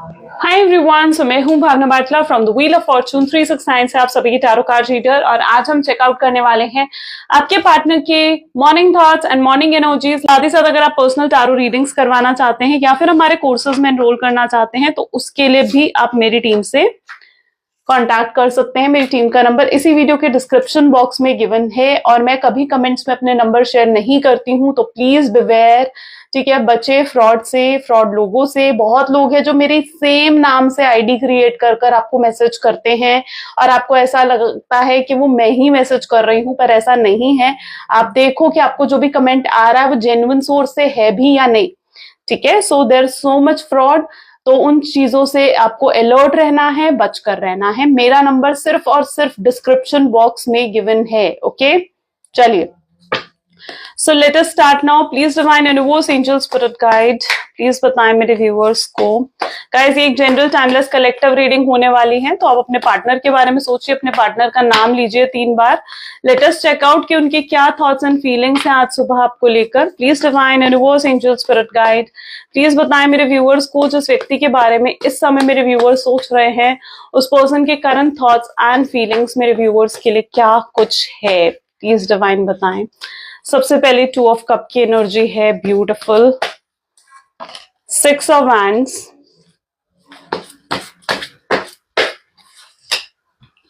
Hi everyone, so मैं हूं Bhavna Batla from the wheel of fortune 369 से आप सभी की टैरो कार्ड रीडर। और आज हम चेकआउट करने वाले हैं आपके पार्टनर के morning thoughts and morning energies. साथ ही साथ अगर आप पर्सनल टैरो रीडिंग्स करवाना चाहते हैं या फिर हमारे कोर्सेज में एनरोल करना चाहते हैं तो उसके लिए भी आप मेरी टीम से कांटेक्ट कर सकते हैं। मेरी टीम का नंबर इसी वीडियो के डिस्क्रिप्शन बॉक्स में गिवन है और मैं कभी कमेंट्स में अपने नंबर शेयर नहीं करती हूं, तो प्लीज बिवेयर, ठीक है। बचे फ्रॉड से, फ्रॉड लोगों से। बहुत लोग हैं जो मेरे सेम नाम से आईडी क्रिएट कर कर आपको मैसेज करते हैं और आपको ऐसा लगता है कि वो मैं ही मैसेज कर रही हूं, पर ऐसा नहीं है। आप देखो कि आपको जो भी कमेंट आ रहा है वो जेन्युइन सोर्स से है भी या नहीं, ठीक है। So there so much fraud, तो उन चीजों से आपको अलर्ट रहना है, बचकर रहना है। मेरा नंबर सिर्फ और सिर्फ डिस्क्रिप्शन बॉक्स में गिवन है, ओके। चलिए, so let us start now. Please divine universe, angel, spirit guide, please बताएं मेरे व्यूअर्स को। गाइस, ये एक जनरल टाइमलेस कलेक्टिव रीडिंग होने वाली है, तो आप अपने पार्टनर के बारे में सोचिए, अपने पार्टनर का नाम लीजिए 3 बार। लेट अस चेक आउट कि उनके क्या थॉट्स एंड फीलिंग्स हैं आज सुबह आपको लेकर। Please divine universe, angel, spirit guide, please बताएं मेरे व्यूअर्स को, जिस व्यक्ति के बारे में इस समय मेरे व्यूअर्स सोच रहे हैं, उस पर्सन के करंट थॉट्स एंड फीलिंग्स मेरे व्यूअर्स के लिए क्या कुछ है। प्लीज डिवाइन बताएं। सबसे पहले 2 ऑफ कप की एनर्जी है, beautiful. 6 of wands,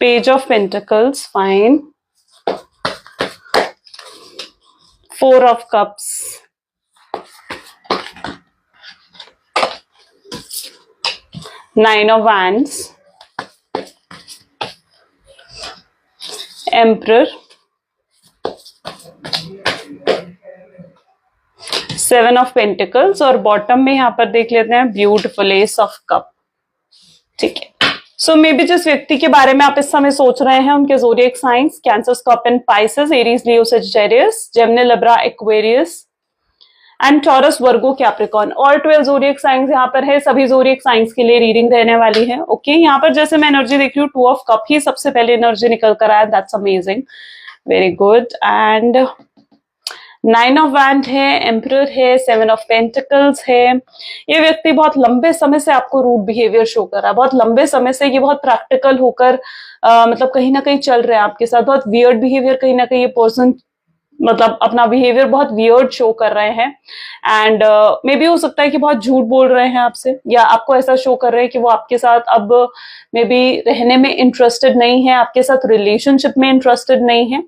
page of pentacles, fine. 4 of cups, nine of wands, emperor, 7 of pentacles और बॉटम में यहां पर देख लेते हैं ब्यूटिफुल एस ऑफ कप, ठीक है। सो मे बी जिस व्यक्ति के बारे में आप इस समय सोच रहे हैं उनके zodiac science cancer, scorpion, Pisces, Aries, Leo, Sagittarius, Gemini, Libra, Aquarius and taurus, Virgo, Capricorn. और 12 ज़ोडिएक साइंस यहाँ पर है। सभी ज़ोडिएक साइंस के लिए रीडिंग रहने वाली है, ओके। यहाँ पर जैसे मैं एनर्जी देख रही हूँ, 2 ऑफ कप ही सबसे पहले एनर्जी निकल कर आया, that's amazing, very good. And 9 of wand है, एम्परर है, 7 ऑफ पेंटिकल्स है। ये व्यक्ति बहुत लंबे समय से आपको रूड बिहेवियर शो कर रहा है, बहुत लंबे समय से ये बहुत प्रैक्टिकल होकर मतलब कहीं ना कहीं चल रहे हैं आपके साथ। बहुत वियर्ड बिहेवियर कहीं ना कहीं ये पर्सन मतलब अपना बिहेवियर बहुत वियर्ड शो कर रहे हैं। एंड मे बी हो सकता है कि बहुत झूठ बोल रहे हैं आपसे, या आपको ऐसा शो कर रहे हैं कि वो आपके साथ अब मे बी रहने में इंटरेस्टेड नहीं है, आपके साथ रिलेशनशिप में इंटरेस्टेड नहीं है,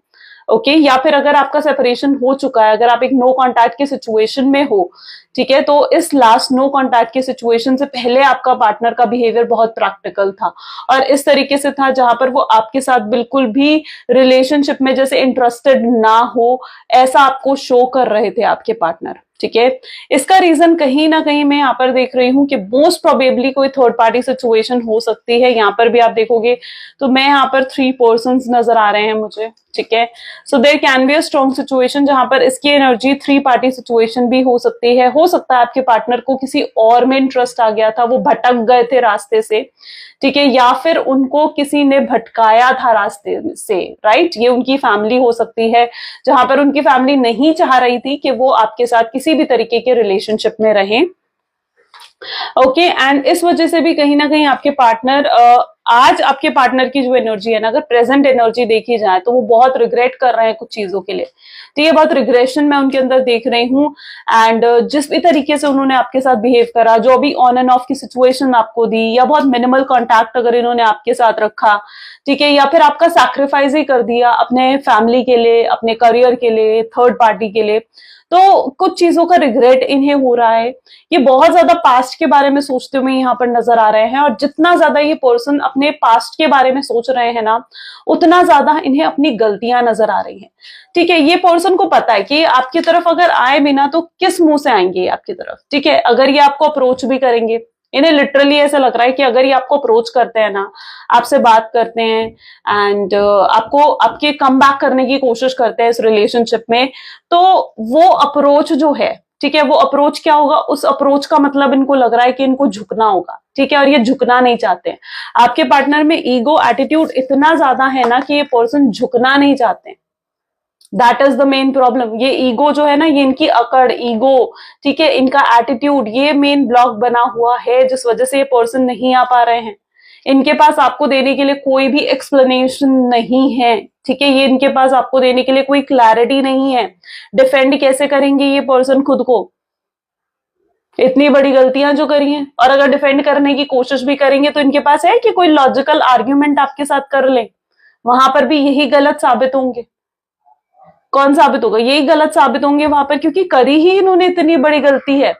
ओके। या फिर अगर आपका सेपरेशन हो चुका है, अगर आप एक नो कॉन्टैक्ट की सिचुएशन में हो, ठीक है, तो इस लास्ट नो कॉन्टैक्ट की सिचुएशन से पहले आपका पार्टनर का बिहेवियर बहुत प्रैक्टिकल था और इस तरीके से था जहां पर वो आपके साथ बिल्कुल भी रिलेशनशिप में जैसे इंटरेस्टेड ना हो, ऐसा आपको शो कर रहे थे आपके पार्टनर, ठीक है। इसका रीजन कहीं ना कहीं मैं यहाँ पर देख रही हूँ कि मोस्ट प्रोबेबली कोई थर्ड पार्टी सिचुएशन हो सकती है। यहाँ पर भी आप देखोगे तो मैं यहाँ पर 3 पर्सन्स नजर आ रहे हैं मुझे, ठीक है। So there can be a strong situation जहां पर इसकी एनर्जी 3 पार्टी सिचुएशन भी हो सकती है। हो सकता है आपके पार्टनर को किसी और में इंटरेस्ट आ गया था, वो भटक गए थे रास्ते से, ठीक है, या फिर उनको किसी ने भटकाया था रास्ते से, राइट। ये उनकी फैमिली हो सकती है जहां पर उनकी फैमिली नहीं चाह रही थी कि वो आपके साथ किसी भी तरीके के रिलेशनशिप में रहें, ओके। एंड इस वजह से भी कहीं ना कहीं आपके पार्टनर आज आपके पार्टनर की जो एनर्जी है ना, अगर प्रेजेंट एनर्जी देखी जाए तो वो बहुत रिग्रेट कर रहे हैं कुछ चीजों के लिए, तो ये बहुत रिग्रेशन मैं उनके अंदर देख रही हूँ। एंड जिस भी तरीके से उन्होंने आपके साथ बिहेव करा, जो भी ऑन एंड ऑफ की सिचुएशन आपको दी, या बहुत मिनिमल कॉन्टैक्ट अगर इन्होंने आपके साथ रखा, ठीक है, या फिर आपका सैक्रिफाइस ही कर दिया अपने फैमिली के लिए, अपने करियर के लिए, थर्ड पार्टी के लिए, तो कुछ चीजों का रिग्रेट इन्हें हो रहा है। ये बहुत ज्यादा पास्ट के बारे में सोचते हुए यहाँ पर नजर आ रहे हैं और जितना ज्यादा ये पर्सन अपने पास्ट के बारे में सोच रहे हैं ना, उतना ज्यादा इन्हें अपनी गलतियां नजर आ रही हैं, ठीक है। ये पर्सन को पता है कि आपकी तरफ अगर आए भी ना तो किस मुंह से आएंगे ये आपकी तरफ, ठीक है। अगर ये आपको अप्रोच भी करेंगे, इन्हें लिटरली ऐसा लग रहा है कि अगर ये आपको अप्रोच करते हैं ना, आपसे बात करते हैं एंड आपको आपके कम बैक करने की कोशिश करते हैं इस रिलेशनशिप में, तो वो अप्रोच जो है, ठीक है, वो अप्रोच क्या होगा, उस अप्रोच का मतलब इनको लग रहा है कि इनको झुकना होगा, ठीक है, और ये झुकना नहीं चाहते हैं। आपके पार्टनर में ईगो एटीट्यूड इतना ज्यादा है ना कि ये पर्सन झुकना नहीं चाहते, that is the main problem. ये ईगो जो है ना, ये इनकी अकड़, ईगो, ठीक है, इनका एटीट्यूड, ये मेन ब्लॉक बना हुआ है जिस वजह से ये पर्सन नहीं आ पा रहे हैं। इनके पास आपको देने के लिए कोई भी एक्सप्लेनेशन नहीं है, ठीक है, ये इनके पास आपको देने के लिए कोई क्लैरिटी नहीं है। डिफेंड कैसे करेंगे ये पर्सन खुद को, इतनी बड़ी गलतियां जो करी हैं, और अगर डिफेंड करने की कोशिश भी करेंगे तो इनके पास है कि कोई लॉजिकल आर्ग्यूमेंट आपके साथ कर ले, वहां पर भी यही गलत साबित होंगे। कौन साबित होगा? यही गलत साबित होंगे वहां पर, क्योंकि करी ही इन्होंने इतनी बड़ी गलती है,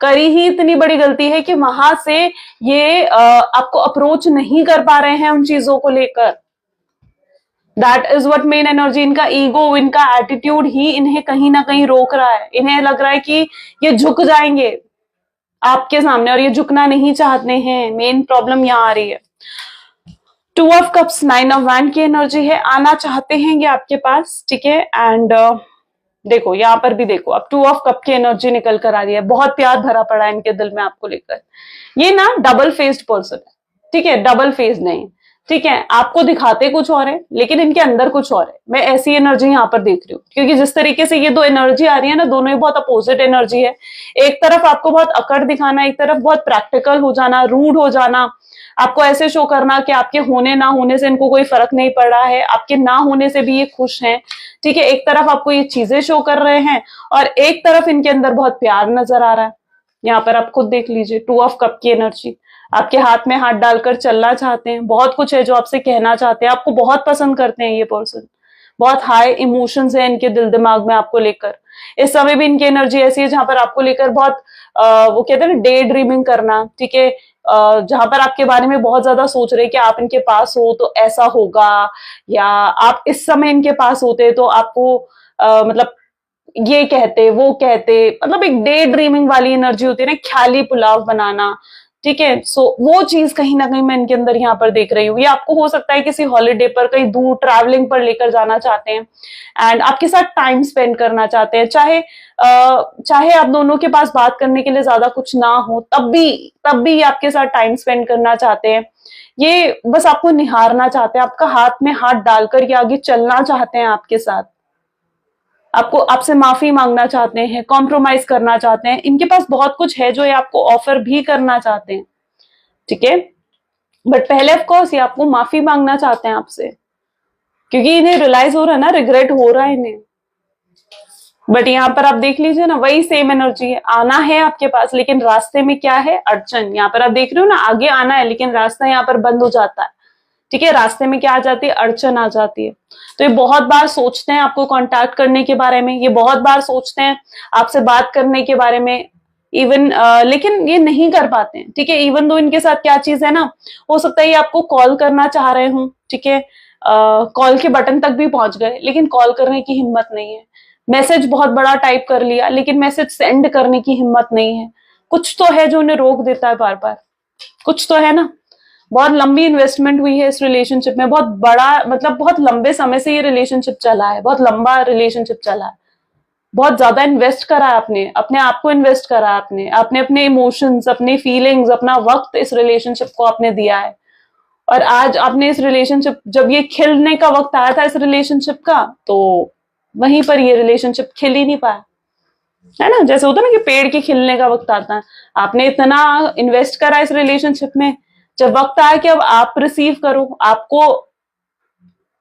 करी ही इतनी बड़ी गलती है कि वहां से ये आपको अप्रोच नहीं कर पा रहे हैं उन चीजों को लेकर। That is what main energy, इनका ईगो, इनका एटीट्यूड ही इन्हें कहीं ना कहीं रोक रहा है। इन्हें लग रहा है कि ये झुक जाएंगे आपके सामने, और ये झुकना नहीं चाहते हैं। मेन प्रॉब्लम यहां आ रही है। 2 ऑफ कप्स, 9 ऑफ वैंड की एनर्जी है, आना चाहते हैं ये आपके पास, ठीक है। एंड देखो यहां पर भी देखो, अब 2 ऑफ कप की एनर्जी निकल कर आ रही है, बहुत प्यार भरा पड़ा है इनके दिल में आपको लेकर। ये ना डबल फेस्ड पर्सन है, ठीक है, डबल फेस नहीं, ठीक है, आपको दिखाते कुछ और है लेकिन इनके अंदर कुछ और है। मैं ऐसी एनर्जी यहाँ पर देख रही हूँ, क्योंकि जिस तरीके से ये दो एनर्जी आ रही है ना, दोनों ही बहुत अपोजिट एनर्जी है। एक तरफ आपको बहुत अकड़ दिखाना, एक तरफ बहुत प्रैक्टिकल हो जाना, रूड हो जाना, आपको ऐसे शो करना कि आपके होने ना होने से इनको कोई फर्क नहीं पड़ रहा है, आपके ना होने से भी ये खुश हैं, ठीक है। एक तरफ आपको ये चीजें शो कर रहे हैं और एक तरफ इनके अंदर बहुत प्यार नजर आ रहा है। यहाँ पर आप खुद देख लीजिए, 2 ऑफ कप की एनर्जी, आपके हाथ में हाथ डालकर चलना चाहते हैं, बहुत कुछ है जो आपसे कहना चाहते हैं, आपको बहुत पसंद करते हैं ये पर्सन, बहुत हाई इमोशंस है इनके दिल दिमाग में आपको लेकर। इस समय भी इनकी एनर्जी ऐसी है जहां पर आपको लेकर बहुत वो कहते हैं ना, डे ड्रीमिंग करना, ठीक है, जहां पर आपके बारे में बहुत ज्यादा सोच रहे हैं कि आप इनके पास हो तो ऐसा होगा, या आप इस समय इनके पास होते तो आपको मतलब ये कहते वो कहते, मतलब एक डे ड्रीमिंग वाली एनर्जी होती है ना, ख्याली पुलाव बनाना, ठीक है। सो वो चीज कहीं ना कहीं मैं इनके अंदर यहाँ पर देख रही हूँ। ये आपको हो सकता है किसी हॉलिडे पर, कहीं दूर ट्रैवलिंग पर लेकर जाना चाहते हैं एंड आपके साथ टाइम स्पेंड करना चाहते हैं, चाहे आप दोनों के पास बात करने के लिए ज्यादा कुछ ना हो, तब भी ये आपके साथ टाइम स्पेंड करना चाहते हैं। ये बस आपको निहारना चाहते हैं, आपका हाथ में हाथ डालकर ये आगे चलना चाहते हैं आपके साथ, आपसे माफी मांगना चाहते हैं, कॉम्प्रोमाइज करना चाहते हैं। इनके पास बहुत कुछ है जो ये आपको ऑफर भी करना चाहते हैं, ठीक है, बट पहले ऑफ कोर्स ये आपको माफी मांगना चाहते हैं आपसे, क्योंकि इन्हें रियलाइज हो रहा है ना, रिग्रेट हो रहा है इन्हें। बट यहाँ पर आप देख लीजिए ना, वही सेम एनर्जी है, आना है आपके पास, लेकिन रास्ते में क्या है? अड़चन। यहाँ पर आप देख रहे हो ना, आगे आना है लेकिन रास्ता यहाँ पर बंद हो जाता है, ठीक है, रास्ते में क्या आ जाती है? अड़चन आ जाती है। तो ये बहुत बार सोचते हैं आपको कांटेक्ट करने के बारे में, ये बहुत बार सोचते हैं आपसे बात करने के बारे में, इवन लेकिन ये नहीं कर पाते हैं, ठीक है। इवन दो इनके साथ क्या चीज है ना, हो सकता है ये आपको कॉल करना चाह रहे हूं, ठीक है, कॉल के बटन तक भी पहुंच गए लेकिन कॉल करने की हिम्मत नहीं है, मैसेज बहुत बड़ा टाइप कर लिया लेकिन मैसेज सेंड करने की हिम्मत नहीं है। कुछ तो है जो उन्हें रोक देता है बार बार, कुछ तो है ना। बहुत लंबी इन्वेस्टमेंट हुई है इस रिलेशनशिप में, बहुत बड़ा, मतलब बहुत लंबे समय से ये रिलेशनशिप चला है, बहुत लंबा रिलेशनशिप चला है, बहुत ज्यादा इन्वेस्ट करा है आपने, अपने आप को इन्वेस्ट करा है आपने, अपने इमोशंस, अपने फीलिंग्स, अपना वक्त इस रिलेशनशिप को आपने दिया है। और आज आपने इस रिलेशनशिप, जब ये खिलने का वक्त आया था इस रिलेशनशिप का, तो वहीं पर ये रिलेशनशिप खिल ही नहीं पाया, है ना। जैसे होता है ना कि पेड़ के खिलने का वक्त आता है, आपने इतना इन्वेस्ट करा इस रिलेशनशिप में, जब वक्त आया कि अब आप रिसीव करो, आपको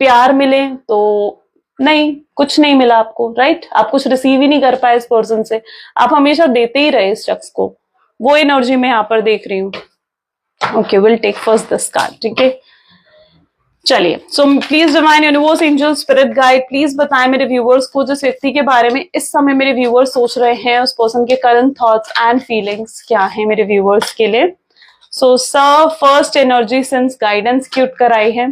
प्यार मिले, तो नहीं, कुछ नहीं मिला आपको, राइट। आप कुछ रिसीव ही नहीं कर पाए इस पर्सन से, आप हमेशा देते ही रहे इस शख्स को। वो एनर्जी मैं यहाँ पर देख रही हूँ। Okay, will take first this card, ठीक है। चलिए, so please divine universe, angel, spirit guide, please बताएं मेरे व्यूवर्स को, जिस व्यक्ति के बारे में इस समय मेरे व्यूवर्स सोच रहे हैं, उस पर्सन के करंट थॉट्स एंड फीलिंग्स क्या है मेरे व्यूवर्स के लिए। So sir, first energy since guidance cute कराई है।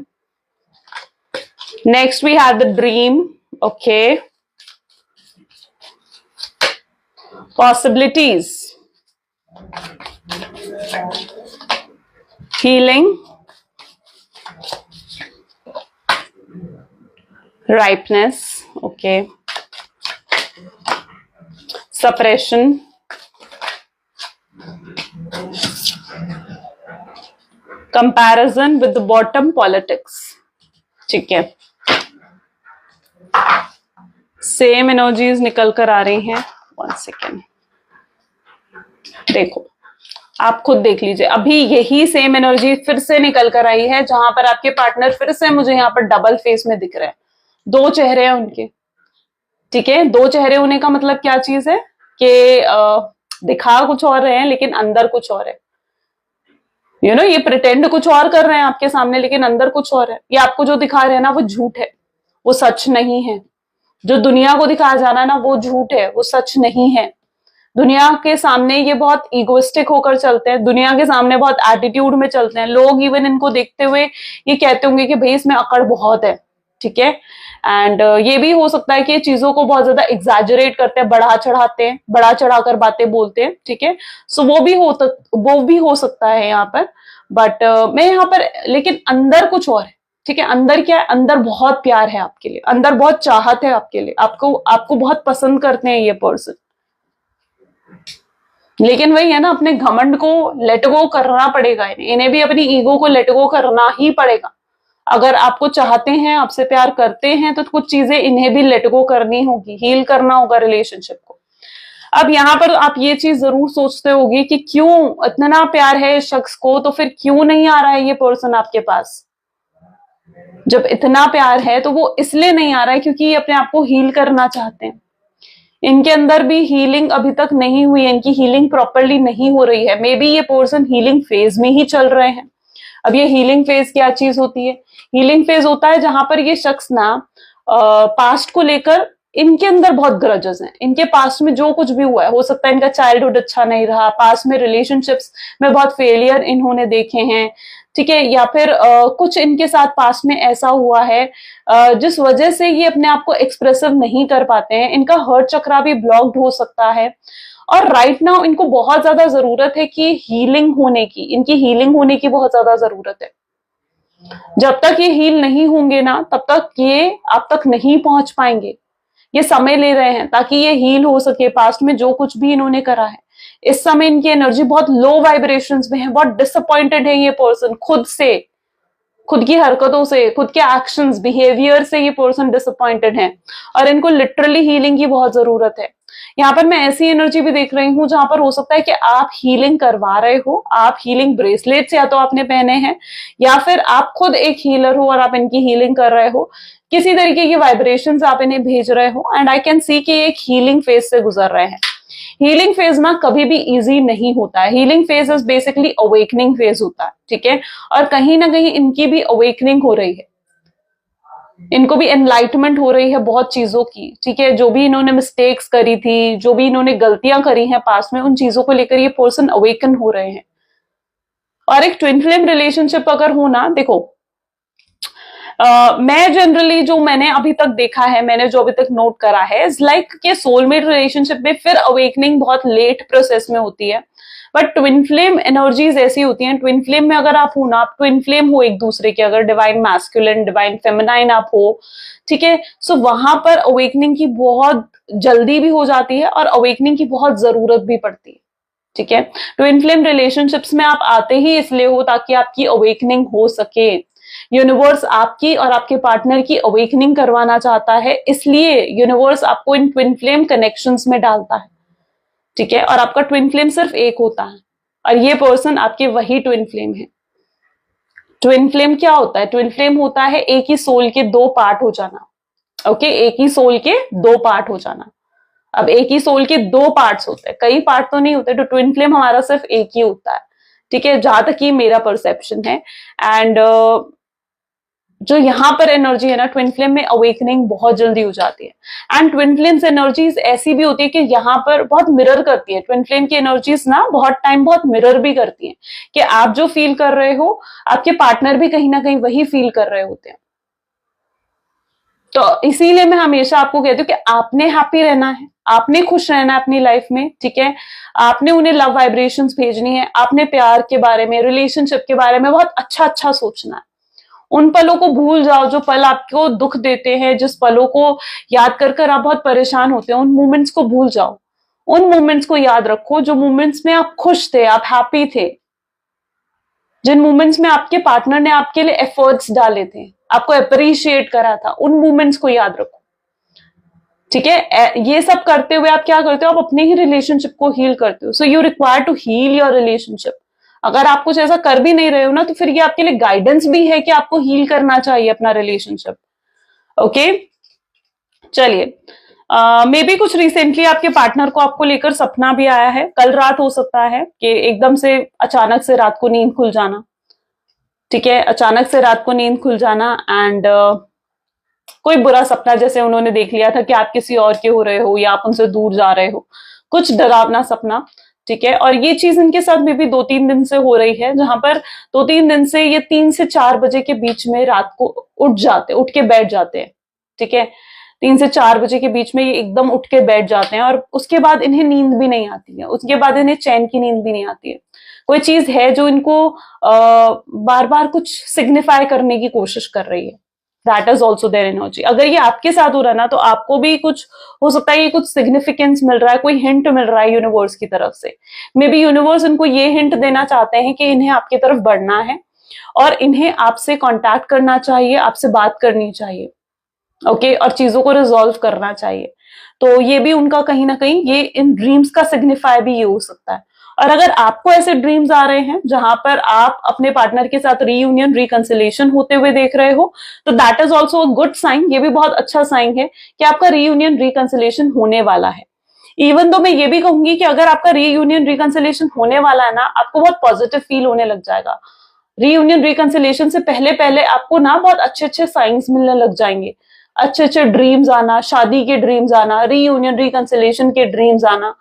Next we have the dream, okay, possibilities, healing, ripeness, okay, suppression, comparison with the bottom, politics, ठीक है। सेम एनर्जीज निकल कर आ रही हैं। 1 सेकेंड, देखो आप खुद देख लीजिए, अभी यही सेम एनर्जी फिर से निकल कर आई है, जहां पर आपके पार्टनर फिर से मुझे यहाँ पर डबल फेस में दिख रहे हैं, 2 चेहरे हैं उनके। ठीक है, 2 चेहरे होने का मतलब क्या चीज है कि दिखा कुछ और रहे हैं लेकिन अंदर कुछ और है। ये प्रिटेंड कुछ और कर रहे हैं आपके सामने लेकिन अंदर कुछ और है। ये आपको जो दिखा रहे हैं ना वो झूठ है, वो सच नहीं है। जो दुनिया को दिखाया जा रहा है ना वो झूठ है, वो सच नहीं है। दुनिया के सामने ये बहुत इगोइस्टिक होकर चलते हैं, दुनिया के सामने बहुत एटीट्यूड में चलते हैं। लोग इवन इनको देखते हुए ये कहते होंगे कि भाई इसमें अकड़ बहुत है। ठीक है, एंड ये भी हो सकता है कि ये चीजों को बहुत ज्यादा एग्जैजरेट करते हैं, बढ़ा चढ़ाते हैं, बढ़ा चढ़ाकर बातें बोलते हैं। ठीक है, सो वो भी हो सकता है यहाँ पर। बट मैं यहाँ पर, लेकिन अंदर कुछ और है। ठीक है, अंदर क्या है, अंदर बहुत प्यार है आपके लिए, अंदर बहुत चाहत है आपके लिए, आपको बहुत पसंद करते हैं ये पर्सन। लेकिन वही है ना, अपने घमंड को लेट गो करना पड़ेगा, इन्हें भी अपनी ईगो को लेट गो करना ही पड़ेगा। अगर आपको चाहते हैं, आपसे प्यार करते हैं, तो कुछ चीजें इन्हें भी लेट गो करनी होगी, हील करना होगा रिलेशनशिप को। अब यहाँ पर आप ये चीज जरूर सोचते होगी कि क्यों इतना प्यार है इस शख्स को, तो फिर क्यों नहीं आ रहा है ये पर्सन आपके पास। जब इतना प्यार है तो वो इसलिए नहीं आ रहा है क्योंकि ये अपने आप को हील करना चाहते हैं। इनके अंदर भी हीलिंग अभी तक नहीं हुई है, इनकी हीलिंग प्रॉपरली नहीं हो रही है। मे बी ये पर्सन हीलिंग फेज में ही चल रहे हैं। अब ये हीलिंग फेज क्या चीज होती है? हीलिंग फेज होता है जहां पर ये शख्स ना पास्ट को लेकर, इनके अंदर बहुत ग्रजेस हैं, इनके पास्ट में जो कुछ भी हुआ है, हो सकता है इनका चाइल्डहुड अच्छा नहीं रहा, पास्ट में रिलेशनशिप्स में बहुत फेलियर इन्होंने देखे हैं। ठीक है, या फिर कुछ इनके साथ पास्ट में ऐसा हुआ है जिस वजह से ये अपने आप को एक्सप्रेसिव नहीं कर पाते हैं। इनका हर्ट चक्रा भी ब्लॉक्ड हो सकता है, और राइट नाउ इनको बहुत ज्यादा जरूरत है कि हीलिंग होने की, इनकी हीलिंग होने की बहुत ज्यादा जरूरत है। जब तक ये हील नहीं होंगे ना, तब तक ये आप तक नहीं पहुंच पाएंगे। ये समय ले रहे हैं ताकि ये हील हो सके, पास्ट में जो कुछ भी इन्होंने करा है। इस समय इनकी एनर्जी बहुत लो वाइब्रेशंस में है, बहुत डिसअपॉइंटेड है ये पर्सन खुद से, खुद की हरकतों से, खुद के एक्शंस, बिहेवियर से ये पर्सन डिसअपॉइंटेड है, और इनको लिटरली हीलिंग की बहुत जरूरत है। यहाँ पर मैं ऐसी एनर्जी भी देख रही हूँ जहां पर हो सकता है कि आप हीलिंग करवा रहे हो, आप हीलिंग ब्रेसलेट्स या तो आपने पहने हैं, या फिर आप खुद एक हीलर हो और आप इनकी हीलिंग कर रहे हो। किसी तरीके की वाइब्रेशंस आप इन्हें भेज रहे हो, एंड आई कैन सी कि एक हीलिंग फेज से गुजर रहे हैं। हीलिंग फेज ना कभी भी इजी नहीं होता है। Healing phase is basically awakening phase होता है। ठीक है, और कहीं ना कहीं इनकी भी अवेकनिंग हो रही है, इनको भी एनलाइटमेंट हो रही है बहुत चीजों की। ठीक है, जो भी इन्होंने मिस्टेक्स करी थी, जो भी इन्होंने गलतियां करी हैं पास्ट में, उन चीजों को लेकर ये पर्सन अवेकन हो रहे हैं। और एक ट्विन फ्लेम रिलेशनशिप अगर हो ना, देखो मैं जनरली जो मैंने अभी तक देखा है, मैंने जो अभी तक नोट करा है, इज लाइक कि सोलमेट रिलेशनशिप में फिर अवेकनिंग बहुत लेट प्रोसेस में होती है। बट ट्विन फ्लेम एनर्जीज ऐसी होती हैं, ट्विन फ्लेम में अगर आप हो ना, आप ट्विन फ्लेम हो एक दूसरे के, अगर डिवाइन मैस्कुलिन डिवाइन फेमिनाइन आप हो, ठीक है, सो वहां पर अवेकनिंग की बहुत जल्दी भी हो जाती है और अवेकनिंग की बहुत जरूरत भी पड़ती है। ठीक है, ट्विन फ्लेम रिलेशनशिप्स में आप आते ही इसलिए हो ताकि आपकी अवेकनिंग हो सके। यूनिवर्स आपकी और आपके पार्टनर की अवेकनिंग करवाना चाहता है, इसलिए यूनिवर्स आपको इन ट्विन फ्लेम कनेक्शंस में डालता है। ठीक है, और आपका ट्विन फ्लेम सिर्फ एक होता है, और ये पर्सन आपके वही ट्विन फ्लेम है। ट्विन फ्लेम क्या होता है? ट्विन फ्लेम होता है एक ही सोल के 2 पार्ट हो जाना। ओके, एक ही सोल के 2 पार्ट हो जाना। अब एक ही सोल के 2 पार्ट्स होते हैं, कई पार्ट तो नहीं होते, तो ट्विन फ्लेम हमारा सिर्फ एक ही होता है। ठीक है, जहां तक ये मेरा परसेप्शन है। एंड जो यहाँ पर एनर्जी है ना, ट्विन फ्लेम में अवेकनिंग बहुत जल्दी हो जाती है। एंड ट्विन फ्लेम्स एनर्जीज ऐसी भी होती है कि यहाँ पर बहुत मिरर करती है। ट्विन फ्लेम की एनर्जीज ना बहुत टाइम बहुत मिरर भी करती है, कि आप जो फील कर रहे हो आपके पार्टनर भी कहीं ना कहीं वही फील कर रहे होते हैं। तो इसीलिए मैं हमेशा आपको कहती हूँ कि आपने हैप्पी रहना है, आपने खुश रहना है अपनी लाइफ में। ठीक है, आपने उन्हें लव वाइब्रेशंस भेजनी है, आपने प्यार के बारे में, रिलेशनशिप के बारे में बहुत अच्छा अच्छा सोचना है। उन पलों को भूल जाओ जो पल आपको दुख देते हैं, जिस पलों को याद कर कर आप बहुत परेशान होते हैं, उन मोमेंट्स को भूल जाओ। उन मोमेंट्स को याद रखो जो मोमेंट्स में आप खुश थे, आप हैप्पी थे, जिन मोमेंट्स में आपके पार्टनर ने आपके लिए एफर्ट्स डाले थे, आपको अप्रिशिएट करा था, उन मोमेंट्स को याद रखो। ठीक है, ये सब करते हुए आप क्या करते हो, आप अपने ही रिलेशनशिप को हील करते हो. So you require to heal your relationship. अगर आप कुछ ऐसा कर भी नहीं रहे हो ना, तो फिर ये आपके लिए गाइडेंस भी है कि आपको हील करना चाहिए अपना रिलेशनशिप. ओके, चलिए. मे बी कुछ रिसेंटली आपके पार्टनर को आपको लेकर सपना भी आया है. कल रात हो सकता है कि एकदम से अचानक से रात को नींद खुल जाना. ठीक है, अचानक से रात को नींद खुल जाना एंड कोई बुरा सपना जैसे उन्होंने देख लिया था कि आप किसी और के हो रहे हो या आप उनसे दूर जा रहे हो, कुछ डरावना सपना. ठीक है, और ये चीज इनके साथ में भी 2-3 दिन से हो रही है, जहां पर 2-3 दिन से ये 3 से 4 बजे के बीच में रात को उठ के बैठ जाते हैं. ठीक है, 3 से 4 बजे के बीच में ये एकदम उठ के बैठ जाते हैं और उसके बाद इन्हें नींद भी नहीं आती है, उसके बाद इन्हें चैन की नींद भी नहीं आती है. कोई चीज है जो इनको बार बार कुछ सिग्निफाई करने की कोशिश कर रही है. That is also their energy. अगर ये आपके साथ हो रहा है ना, तो आपको भी कुछ हो सकता है, ये कुछ सिग्निफिकेंस मिल रहा है, कोई हिंट मिल रहा है यूनिवर्स की तरफ से. मे बी यूनिवर्स इनको ये हिंट देना चाहते हैं कि इन्हें आपकी तरफ बढ़ना है और इन्हें आपसे कांटेक्ट करना चाहिए, आपसे बात करनी चाहिए. ओके, और चीजों को रिजॉल्व करना चाहिए. तो ये भी उनका कहीं ना कहीं ये इन ड्रीम्स का सिग्निफाई भी ये हो सकता है. और अगर आपको ऐसे ड्रीम्स आ रहे हैं जहां पर आप अपने पार्टनर के साथ रीयूनियन रिकंसिलेशन होते हुए देख रहे हो, तो that is also a good sign. ये भी बहुत अच्छा साइन है कि आपका रीयूनियन रिकंसिलेशन होने वाला है. इवन तो मैं ये भी कहूंगी कि अगर आपका रीयूनियन रिकंसिलेशन होने वाला है ना, आपको बहुत पॉजिटिव फील होने लग जाएगा. रीयूनियन रिकंसिलेशन से पहले पहले आपको ना बहुत अच्छे अच्छे साइंस मिलने लग जाएंगे, अच्छे अच्छे ड्रीम्स आना, शादी के ड्रीम्स आना, रीयूनियन रिकंसिलेशन के ड्रीम्स आना.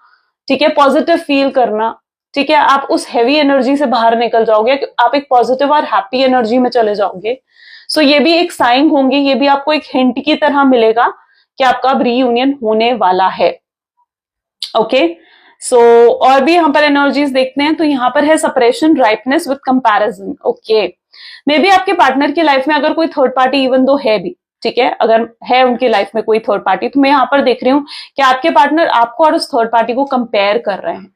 ठीक है, पॉजिटिव फील करना. ठीक है, आप उस हैवी एनर्जी से बाहर निकल जाओगे, आप एक पॉजिटिव और हैप्पी एनर्जी में चले जाओगे. सो ये भी एक साइन होंगी, ये भी आपको एक हिंट की तरह मिलेगा कि आपका अब रीयूनियन होने वाला है. ओके, सो और भी यहाँ पर एनर्जीज देखते हैं. तो यहाँ पर है separation, ripeness with comparison. Okay, maybe बी आपके पार्टनर की लाइफ में अगर कोई थर्ड पार्टी इवन दो है भी, ठीक है, अगर है उनकी लाइफ में कोई थर्ड पार्टी, तो मैं यहाँ पर देख रही हूँ कि आपके पार्टनर आपको और उस थर्ड पार्टी को कंपेयर कर रहे हैं.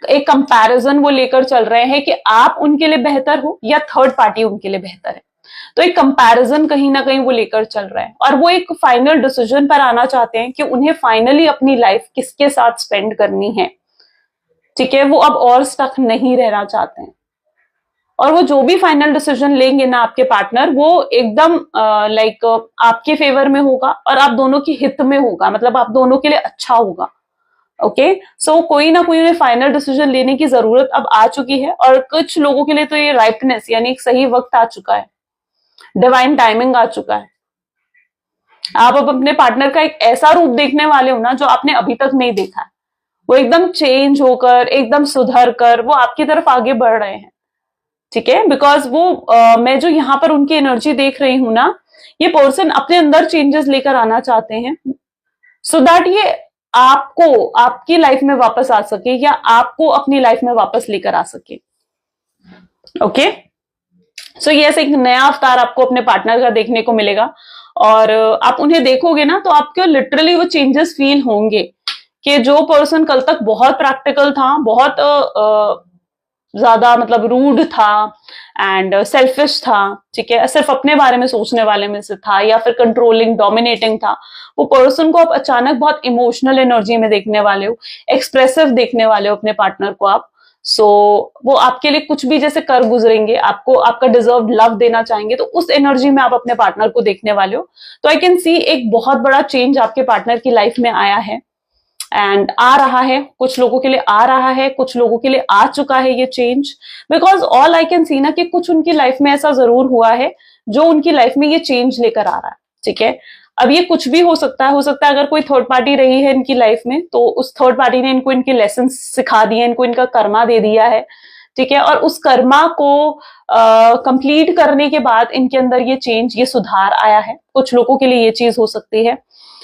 एक कंपैरिजन वो लेकर चल रहे हैं कि आप उनके लिए बेहतर हो या थर्ड पार्टी उनके लिए बेहतर है. तो एक कंपैरिजन कहीं ना कहीं वो लेकर चल रहे हैं और वो एक फाइनल डिसीजन पर आना चाहते हैं कि उन्हें फाइनली अपनी लाइफ किसके साथ स्पेंड करनी है. ठीक है, वो अब और स्टक नहीं रहना चाहते हैं और वो जो भी फाइनल डिसीजन लेंगे ना आपके पार्टनर, वो एकदम लाइक आपके फेवर में होगा और आप दोनों की हित में होगा, मतलब आप दोनों के लिए अच्छा होगा. ओके, सो कोई ना कोई फाइनल डिसीजन लेने की जरूरत अब आ चुकी है और कुछ लोगों के लिए तो ये राइपनेस यानी एक सही वक्त आ चुका है, डिवाइन टाइमिंग आ चुका है. आप अब अपने पार्टनर का एक ऐसा रूप देखने वाले हो ना जो आपने अभी तक नहीं देखा है. वो एकदम चेंज होकर, एकदम सुधर कर वो आपकी तरफ आगे बढ़ रहे हैं. ठीक है, बिकॉज वो मैं जो यहाँ पर उनकी एनर्जी देख रही हूं ना, ये पर्सन अपने अंदर चेंजेस लेकर आना चाहते हैं सो दैट ये आपको आपकी लाइफ में वापस आ सके या आपको अपनी लाइफ में वापस लेकर आ सके. ओके, सो यस, एक नया अवतार आपको अपने पार्टनर का देखने को मिलेगा और आप उन्हें देखोगे ना तो आपको लिटरली वो चेंजेस फील होंगे कि जो पर्सन कल तक बहुत प्रैक्टिकल था, बहुत ज्यादा मतलब रूड था एंड सेल्फिश था, ठीक है, सिर्फ अपने बारे में सोचने वाले में से था या फिर कंट्रोलिंग डोमिनेटिंग था, वो पर्सन को आप अचानक बहुत इमोशनल एनर्जी में देखने वाले हो, एक्सप्रेसिव देखने वाले हो अपने पार्टनर को आप. सो वो आपके लिए कुछ भी जैसे कर गुजरेंगे, आपको आपका डिजर्व लव देना चाहेंगे, तो उस एनर्जी में आप अपने पार्टनर को देखने वाले हो. तो आई कैन सी एक बहुत बड़ा चेंज आपके पार्टनर की लाइफ में आया है एंड आ रहा है. कुछ लोगों के लिए आ रहा है, कुछ लोगों के लिए आ चुका है ये change, because all I can see ना कि कुछ उनकी लाइफ में ऐसा जरूर हुआ है जो उनकी लाइफ में ये चेंज लेकर आ रहा है. ठीक है, अब ये कुछ भी हो सकता है अगर कोई थर्ड पार्टी रही है इनकी लाइफ में तो उस थर्ड पार्टी ने इनको इनके लेसन सिखा दिए, इनको इनका कर्मा दे दिया है. ठीक है, और उस कर्मा को कंप्लीट करने के बाद इनके अंदर ये चेंज, ये सुधार आया है. कुछ लोगों के लिए ये चीज हो सकती है.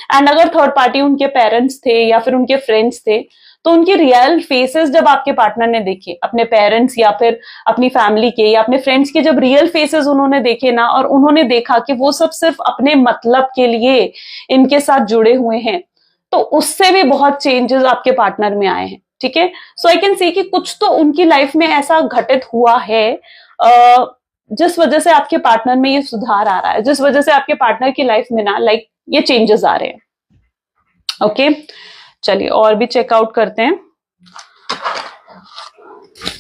एंड अगर थर्ड पार्टी उनके पेरेंट्स थे या फिर उनके फ्रेंड्स थे, तो उनके रियल फेसेस जब आपके पार्टनर ने देखे, अपने पेरेंट्स या फिर अपनी फैमिली के या अपने फ्रेंड्स के जब रियल फेसेस उन्होंने देखे ना, और उन्होंने देखा कि वो सब सिर्फ अपने मतलब के लिए इनके साथ जुड़े हुए हैं, तो उससे भी बहुत चेंजेस आपके पार्टनर में आए हैं. ठीक है, सो आई कैन सी कि कुछ तो उनकी लाइफ में ऐसा घटित हुआ है जिस वजह से आपके पार्टनर में ये सुधार आ रहा है, जिस वजह से आपके पार्टनर की लाइफ में ना लाइक ये चेंजेस आ रहे हैं. ओके चलिए और भी चेकआउट करते हैं।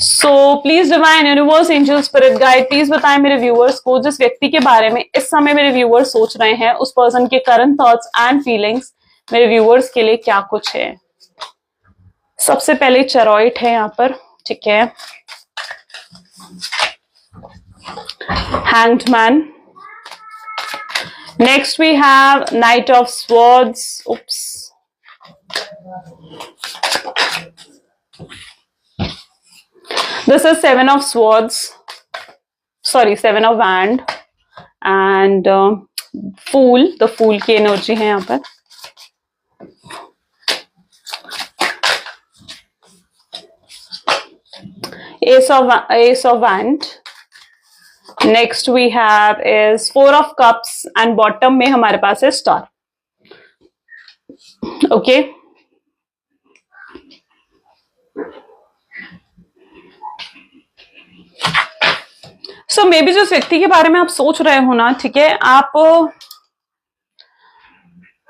सो please divine universe angel spirit guide please बताएं मेरे व्यूअर्स को जिस व्यक्ति के बारे में इस समय मेरे व्यूअर्स सोच रहे हैं, उस पर्सन के करंट थॉट्स एंड फीलिंग्स मेरे व्यूअर्स के लिए क्या कुछ है। सबसे पहले चरॉइट है यहाँ पर, ठीक है, hanged man, next we have knight of swords, oops, this is seven of swords, sorry seven of wand and fool, the fool की एनर्जी है यहाँ पर। ace of wand, next we have is four of cups and bottom में हमारे पास है star। okay so may be जिस व्यक्ति के बारे में आप सोच रहे हो ना, ठीक है, आप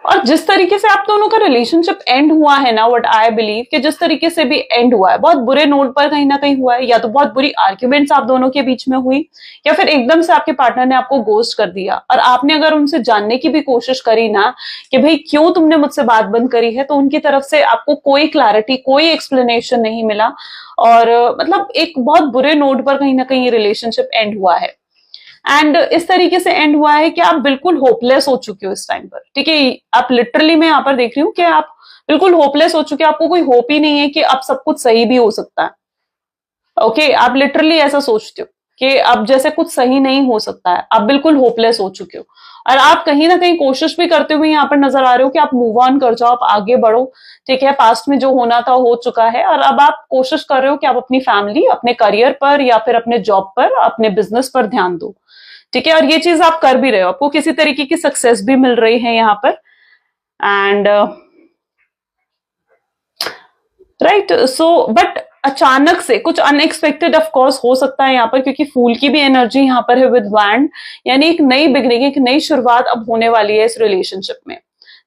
और जिस तरीके से आप दोनों का रिलेशनशिप एंड हुआ है ना, व्हाट आई बिलीव कि जिस तरीके से भी एंड हुआ है बहुत बुरे नोट पर कहीं ना कहीं हुआ है, या तो बहुत बुरी आर्ग्यूमेंट्स आप दोनों के बीच में हुई, या फिर एकदम से आपके पार्टनर ने आपको गोस्ट कर दिया और आपने अगर उनसे जानने की भी कोशिश करी ना कि भाई क्यों तुमने मुझसे बात बंद करी है, तो उनकी तरफ से आपको कोई क्लैरिटी, कोई एक्सप्लेनेशन नहीं मिला और मतलब एक बहुत बुरे नोट पर कहीं ना कहीं रिलेशनशिप एंड हुआ है। एंड इस तरीके से एंड हुआ है कि आप बिल्कुल होपलेस हो चुके हो इस टाइम पर, ठीक है, आप लिटरली मैं यहाँ पर देख रही हूँ कि आप बिल्कुल होपलेस हो चुके हैं, आपको कोई होप ही नहीं है कि अब सब कुछ सही भी हो सकता है। ओके आप लिटरली ऐसा सोचते हो कि अब जैसे कुछ सही नहीं हो सकता है, आप बिल्कुल होपलेस हो चुके हो और आप कहीं ना कहीं कोशिश भी करते हुए यहाँ पर नजर आ रहे हो कि आप मूव ऑन कर जाओ, आप आगे बढ़ो, ठीक है, पास्ट में जो होना था हो चुका है और अब आप कोशिश कर रहे हो कि आप अपनी फैमिली, अपने करियर पर या फिर अपने जॉब पर, अपने बिजनेस पर ध्यान दो, ठीक है, और ये चीज आप कर भी रहे हो, आपको किसी तरीके की सक्सेस भी मिल रही है यहाँ पर। एंड राइट सो बट अचानक से कुछ अनएक्सपेक्टेड ऑफ कोर्स हो सकता है यहाँ पर, क्योंकि फूल की भी एनर्जी यहाँ पर है विद वैंड, यानी एक नई बिगनिंग, एक नई शुरुआत अब होने वाली है इस रिलेशनशिप में,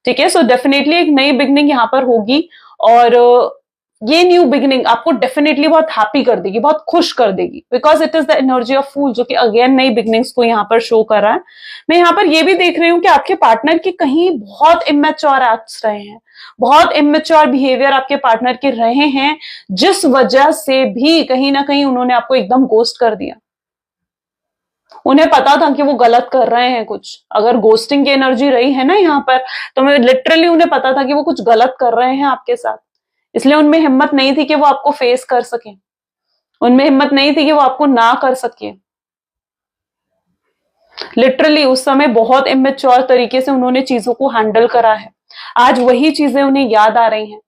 ठीक है। सो डेफिनेटली एक नई बिगनिंग यहाँ पर होगी और ये न्यू बिगिनिंग आपको डेफिनेटली बहुत हैप्पी कर देगी, बहुत खुश कर देगी, because it is the energy of fool जो कि अगेन नई बिगिनिंग्स को यहाँ पर शो कर रहा है। मैं यहाँ पर ये भी देख रही हूँ कि आपके पार्टनर के कहीं बहुत इमेच्योर एक्ट्स रहे हैं, बहुत इमेच्योर बिहेवियर आपके पार्टनर के रहे हैं, जिस वजह से भी कहीं ना कहीं उन्होंने आपको एकदम गोस्ट कर दिया। उन्हें पता था कि वो गलत कर रहे हैं कुछ, अगर गोस्टिंग की एनर्जी रही है ना यहाँ पर, तो मैं लिटरली उन्हें पता था कि वो कुछ गलत कर रहे हैं आपके साथ, इसलिए उनमें हिम्मत नहीं थी कि वो आपको फेस कर सके, उनमें हिम्मत नहीं थी कि वो आपको ना कर सके। लिटरली उस समय बहुत इमेच्योर तरीके से उन्होंने चीजों को हैंडल करा है। आज वही चीजें उन्हें याद आ रही हैं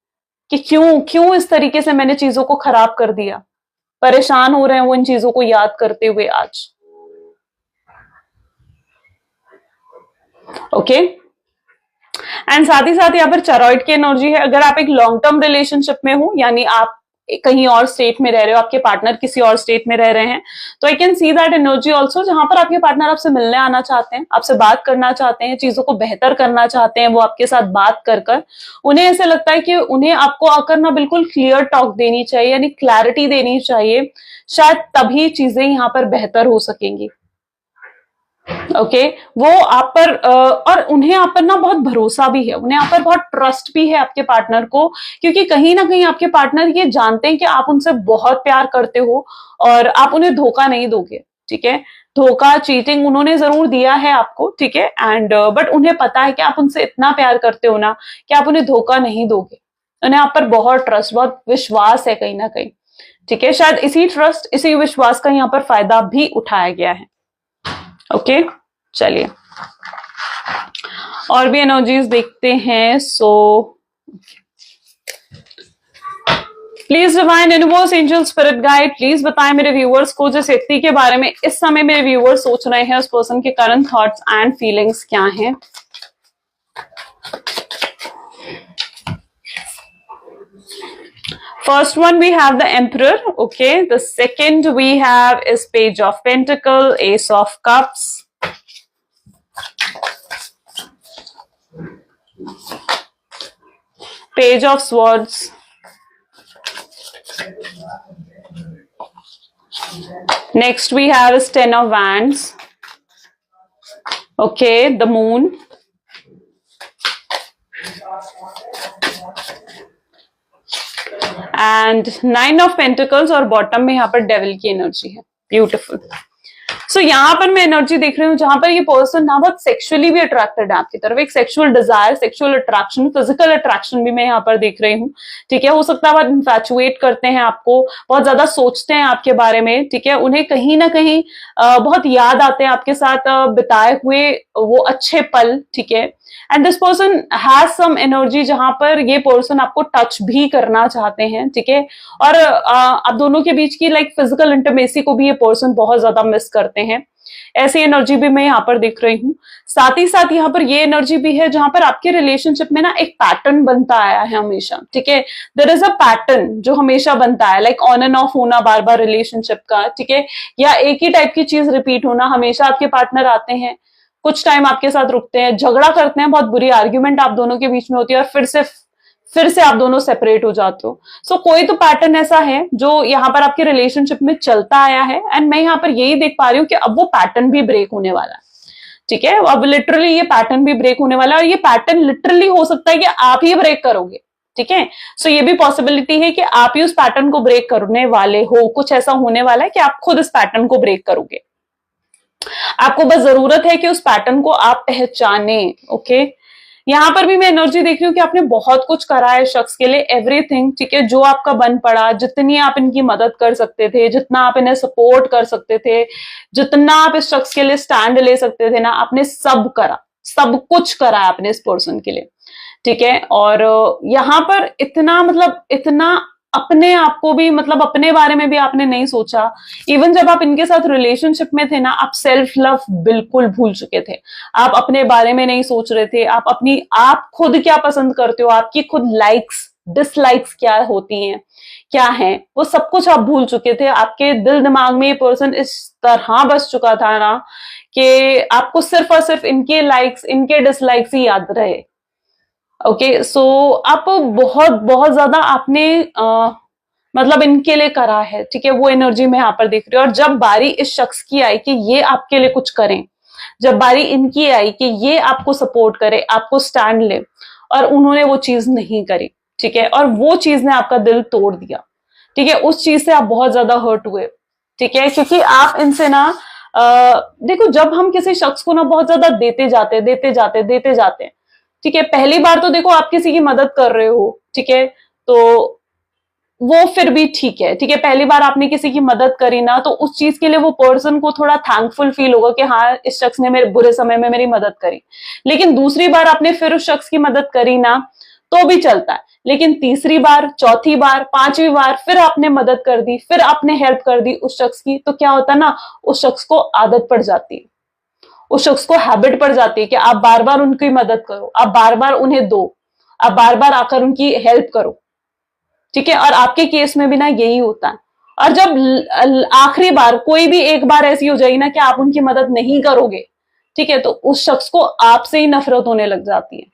कि क्यों इस तरीके से मैंने चीजों को खराब कर दिया, परेशान हो रहे हैं वो इन चीजों को याद करते हुए आज। ओके एंड साथ ही साथ यहाँ पर चरॉइड की एनर्जी है। अगर आप एक लॉन्ग टर्म रिलेशनशिप में हो, यानी आप कहीं और स्टेट में रह रहे हो, आपके पार्टनर किसी और स्टेट में रह रहे हैं, तो I can see that energy also, जहां पर आपके पार्टनर आपसे मिलने आना चाहते हैं, आपसे बात करना चाहते हैं, चीजों को बेहतर करना चाहते हैं, वो आपके साथ बात कर उन्हें ऐसे लगता है कि उन्हें आपको आकर ना बिल्कुल क्लियर टॉक देनी चाहिए, यानी क्लैरिटी देनी चाहिए, शायद तभी चीजें यहाँ पर बेहतर हो सकेंगी। ओके वो आप पर और उन्हें आप पर ना बहुत भरोसा भी है, उन्हें आप पर बहुत ट्रस्ट भी है आपके पार्टनर को, क्योंकि कहीं ना कहीं आपके पार्टनर ये जानते हैं कि आप उनसे बहुत प्यार करते हो और आप उन्हें धोखा नहीं दोगे, ठीक है। धोखा, चीटिंग उन्होंने जरूर दिया है आपको, ठीक है, एंड बट उन्हें पता है कि आप उनसे इतना प्यार करते हो ना कि आप उन्हें धोखा नहीं दोगे। उन्हें आप पर बहुत ट्रस्ट, बहुत विश्वास है कहीं ना कहीं, ठीक है। शायद इसी ट्रस्ट, इसी विश्वास का यहाँ पर फायदा भी उठाया गया है। ओके चलिए और भी एनर्जीज देखते हैं। सो please divine universe angel spirit guide please बताएं मेरे व्यूअर्स को जिस व्यक्ति के बारे में इस समय मेरे व्यूअर्स सोच रहे हैं, उस पर्सन के करंट थॉट्स एंड फीलिंग्स क्या हैं। First one we have the Emperor, okay. The second we have is Page of Pentacle, Ace of Cups, Page of Swords. Next we have is Ten of Wands. Okay, the Moon. And Nine of Pentacles और bottom में यहाँ पर Devil की energy है. Beautiful. सो यहाँ पर मैं energy देख रही हूँ जहां पर ये पर्सन ना बहुत सेक्सुअली भी अट्रैक्टेड है आपकी तरफ, एक sexual desire, sexual attraction, physical attraction भी मैं यहाँ पर देख रही हूँ. ठीक है, हो सकता है बहुत इन्फैचुएट करते हैं आपको, बहुत ज्यादा सोचते हैं आपके बारे में. ठीक है, उन्हें कहीं ना कहीं बहुत याद आते हैं आपके साथ बिताए हुए वो अच्छे पल. ठीक है, and this person has some energy जहां पर ये पर्सन आपको टच भी करना चाहते हैं. ठीक है, और आप दोनों के बीच की लाइक फिजिकल इंटीमेसी को भी ये पर्सन बहुत ज्यादा मिस करते हैं. ऐसी एनर्जी भी मैं यहाँ पर दिख रही हूँ. साथ ही साथ यहाँ पर ये एनर्जी भी है जहां पर आपके रिलेशनशिप में ना एक पैटर्न बनता आया है हमेशा. ठीक है, देयर इज अ पैटर्न जो हमेशा बनता है, लाइक ऑन एंड ऑफ होना बार बार रिलेशनशिप का. ठीक है, या एक ही टाइप की चीज रिपीट होना. हमेशा आपके पार्टनर आते हैं, कुछ टाइम आपके साथ रुकते हैं, झगड़ा करते हैं, बहुत बुरी आर्ग्यूमेंट आप दोनों के बीच में होती है और फिर से आप दोनों सेपरेट हो जाते हो. सो कोई तो पैटर्न ऐसा है जो यहाँ पर आपके रिलेशनशिप में चलता आया है, एंड मैं यहाँ पर यही देख पा रही हूँ कि अब वो पैटर्न भी ब्रेक होने वाला है. ठीक है, अब लिटरली ये पैटर्न भी ब्रेक होने वाला है, और ये पैटर्न लिटरली हो सकता है कि आप ही ब्रेक करोगे. ठीक है, सो ये भी पॉसिबिलिटी है कि आप ही उस पैटर्न को ब्रेक करने वाले हो. कुछ ऐसा होने वाला है कि आप खुद इस पैटर्न को ब्रेक करोगे. आपको बस जरूरत है कि उस पैटर्न को आप पहचाने. ओके, यहां पर भी मैं एनर्जी देख रही हूँ कि आपने बहुत कुछ करा है शख्स के लिए, एवरीथिंग. ठीक है, जो आपका बन पड़ा, जितनी आप इनकी मदद कर सकते थे, जितना आप इन्हें सपोर्ट कर सकते थे, जितना आप इस शख्स के लिए स्टैंड ले सकते थे ना, आपने सब करा, सब कुछ करा आपने इस पर्सन के लिए. ठीक है, और यहां पर इतना मतलब इतना अपने आप को भी मतलब अपने बारे में भी आपने नहीं सोचा. इवन जब आप इनके साथ रिलेशनशिप में थे ना, आप सेल्फ लव बिल्कुल भूल चुके थे. आप अपने बारे में नहीं सोच रहे थे. आप खुद क्या पसंद करते हो, आपकी खुद लाइक्स डिसलाइक्स क्या होती हैं, क्या है, वो सब कुछ आप भूल चुके थे. आपके दिल दिमाग में ये पर्सन इस तरह बस चुका था ना कि आपको सिर्फ और सिर्फ इनके लाइक्स, इनके डिसलाइक्स ही याद रहे. ओके, सो आप बहुत बहुत ज्यादा आपने मतलब इनके लिए करा है. ठीक है, वो एनर्जी मैं यहाँ पर देख रही हूँ. और जब बारी इस शख्स की आई कि ये आपके लिए कुछ करें, जब बारी इनकी आई कि ये आपको सपोर्ट करे, आपको स्टैंड ले, और उन्होंने वो चीज नहीं करी. ठीक है, और वो चीज ने आपका दिल तोड़ दिया. ठीक है, उस चीज से आप बहुत ज्यादा हर्ट हुए. ठीक है, क्योंकि आप इनसे ना देखो, जब हम किसी शख्स को ना बहुत ज्यादा देते जाते हैं. ठीक है, पहली बार तो देखो आप किसी की मदद कर रहे हो. ठीक है, तो वो फिर भी ठीक है. ठीक है, पहली बार आपने किसी की मदद करी ना, तो उस चीज के लिए वो पर्सन को थोड़ा थैंकफुल फील होगा कि हाँ, इस शख्स ने मेरे बुरे समय में मेरी मदद करी. लेकिन दूसरी बार आपने फिर उस शख्स की मदद करी ना, तो भी चलता है. लेकिन तीसरी बार, चौथी बार, पांचवी बार फिर आपने मदद कर दी, फिर आपने हेल्प कर दी उस शख्स की, तो क्या होता है ना, उस शख्स को आदत पड़ जाती है, उस शख्स को हैबिट पड़ जाती है कि आप बार बार उनकी मदद करो, आप बार बार उन्हें दो, आप बार बार आकर उनकी हेल्प करो. ठीक है, और आपके केस में भी ना यही होता है. और जब आखिरी बार कोई भी एक बार ऐसी हो जाएगी ना कि आप उनकी मदद नहीं करोगे, ठीक है, तो उस शख्स को आपसे ही नफरत होने लग जाती है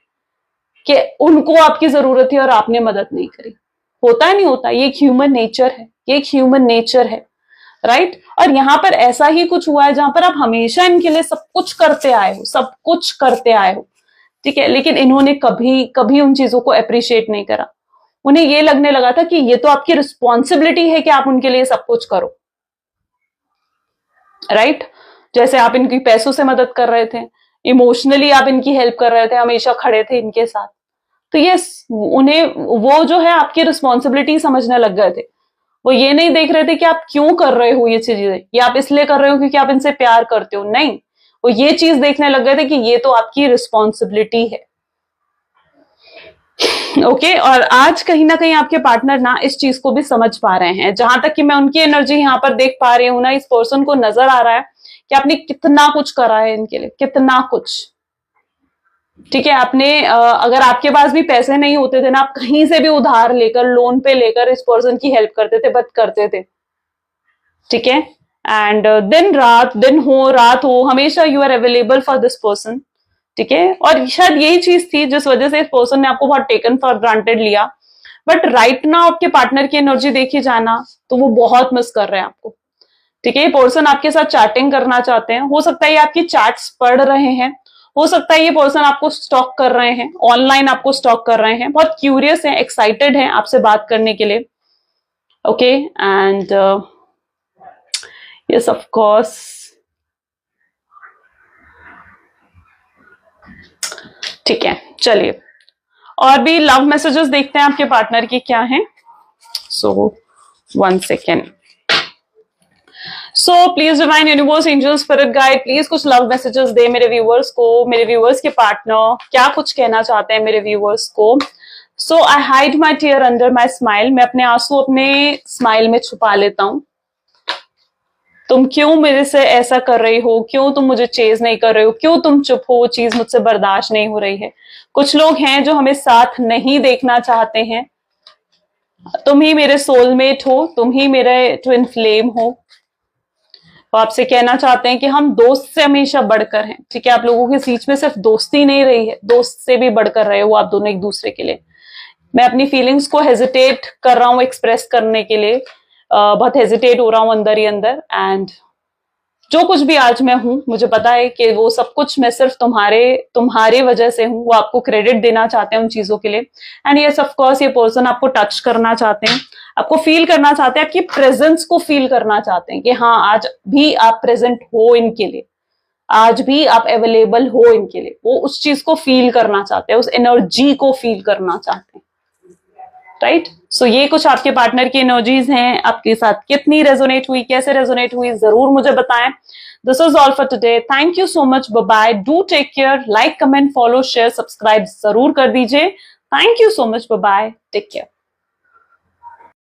कि उनको आपकी जरूरत है और आपने मदद नहीं करी. होता है, नहीं होता, ये एक ह्यूमन नेचर है, ये एक ह्यूमन नेचर है. राइट, और यहां पर ऐसा ही कुछ हुआ है जहां पर आप हमेशा इनके लिए सब कुछ करते आए हो, सब कुछ करते आए हो. ठीक है, लेकिन इन्होंने कभी कभी उन चीजों को अप्रिशिएट नहीं करा. उन्हें ये लगने लगा था कि ये तो आपकी रिस्पॉन्सिबिलिटी है कि आप उनके लिए सब कुछ करो. राइट, जैसे आप इनकी पैसों से मदद कर रहे थे, इमोशनली आप इनकी हेल्प कर रहे थे, हमेशा खड़े थे इनके साथ. तो ये उन्हें वो जो है आपकी रिस्पॉन्सिबिलिटी समझने लग गए थे. वो ये नहीं देख रहे थे कि आप क्यों कर रहे हो ये चीजें, ये आप इसलिए कर रहे हो क्योंकि आप इनसे प्यार करते हो. नहीं, वो ये चीज देखने लग गए थे कि ये तो आपकी रिस्पॉन्सिबिलिटी है. ओके, और आज कहीं ना कहीं आपके पार्टनर ना इस चीज को भी समझ पा रहे हैं. जहां तक कि मैं उनकी एनर्जी यहाँ पर देख पा रही हूँ ना, इस पर्सन को नजर आ रहा है कि आपने कितना कुछ करा है इनके लिए, कितना कुछ. ठीक है, आपने अगर आपके पास भी पैसे नहीं होते थे ना, आप कहीं से भी उधार लेकर, लोन पे लेकर इस पर्सन की हेल्प करते थे, मदद करते थे. ठीक है, एंड दिन हो रात हो, हमेशा you are available for this person. ठीक है, और शायद यही चीज थी जिस वजह से इस पर्सन ने आपको बहुत टेकन फॉर ग्रांटेड लिया, बट राइट नाउ आपके पार्टनर की एनर्जी देखी जाना तो वो बहुत मिस कर रहे हैं आपको। ठीक है, ये पर्सन आपके साथ चैटिंग करना चाहते हैं, हो सकता है ये आपकी चैट्स पढ़ रहे हैं, हो सकता है ये पर्सन आपको स्टॉक कर रहे हैं, ऑनलाइन आपको स्टॉक कर रहे हैं, बहुत क्यूरियस हैं, एक्साइटेड हैं आपसे बात करने के लिए। Okay, and yes of course, ठीक है, चलिए और भी लव मैसेजेस देखते हैं आपके पार्टनर की क्या हैं। सो 1 second. So please divine universe angel spirit guide, please कुछ लव मैसेजेस दे मेरे व्यूअर्स को, मेरे व्यूअर्स के पार्टनर क्या कुछ कहना चाहते हैं मेरे व्यूअर्स को। So I hide my tear under my smile, मैं अपने आंसू अपने स्माइल में छुपा लेता हूं। तुम क्यों मेरे से ऐसा कर रही हो, क्यों तुम मुझे चेज नहीं कर रहे हो, क्यों तुम चुप हो, वो चीज मुझसे बर्दाश्त नहीं हो रही है। कुछ लोग हैं जो हमें साथ नहीं देखना चाहते हैं। तुम ही मेरे सोलमेट हो, तुम ही मेरे ट्विन फ्लेम हो। वो आपसे कहना चाहते हैं कि हम दोस्त से हमेशा बढ़कर हैं। ठीक है, आप लोगों के बीच में सिर्फ दोस्ती नहीं रही है, दोस्त से भी बढ़कर रहे हो आप दोनों एक दूसरे के लिए। मैं अपनी फीलिंग्स को हेजिटेट कर रहा हूं एक्सप्रेस करने के लिए, बहुत हेजिटेट हो रहा हूं अंदर ही अंदर। एंड जो कुछ भी आज मैं हूं, मुझे पता है कि वो सब कुछ मैं सिर्फ तुम्हारे वजह से हूं। वो आपको क्रेडिट देना चाहते हैं उन चीजों के लिए। एंड यस ऑफ कोर्स, ये पर्सन आपको टच करना चाहते हैं, आपको फील करना चाहते हैं, आपकी प्रेजेंस को फील करना चाहते हैं कि हाँ, आज भी आप प्रेजेंट हो इनके लिए, आज भी आप अवेलेबल हो इनके लिए। वो उस चीज को फील करना चाहते हैं, उस एनर्जी को फील करना चाहते हैं। राइट, सो ये कुछ आपके पार्टनर की एनर्जीज हैं। आपके साथ कितनी रेजोनेट हुई, कैसे रेजोनेट हुई, जरूर मुझे बताएं। This is all for today, thank you so much, bye bye, do take care, like comment follow share subscribe जरूर कर दीजिए। Thank you so much, bye bye, take care.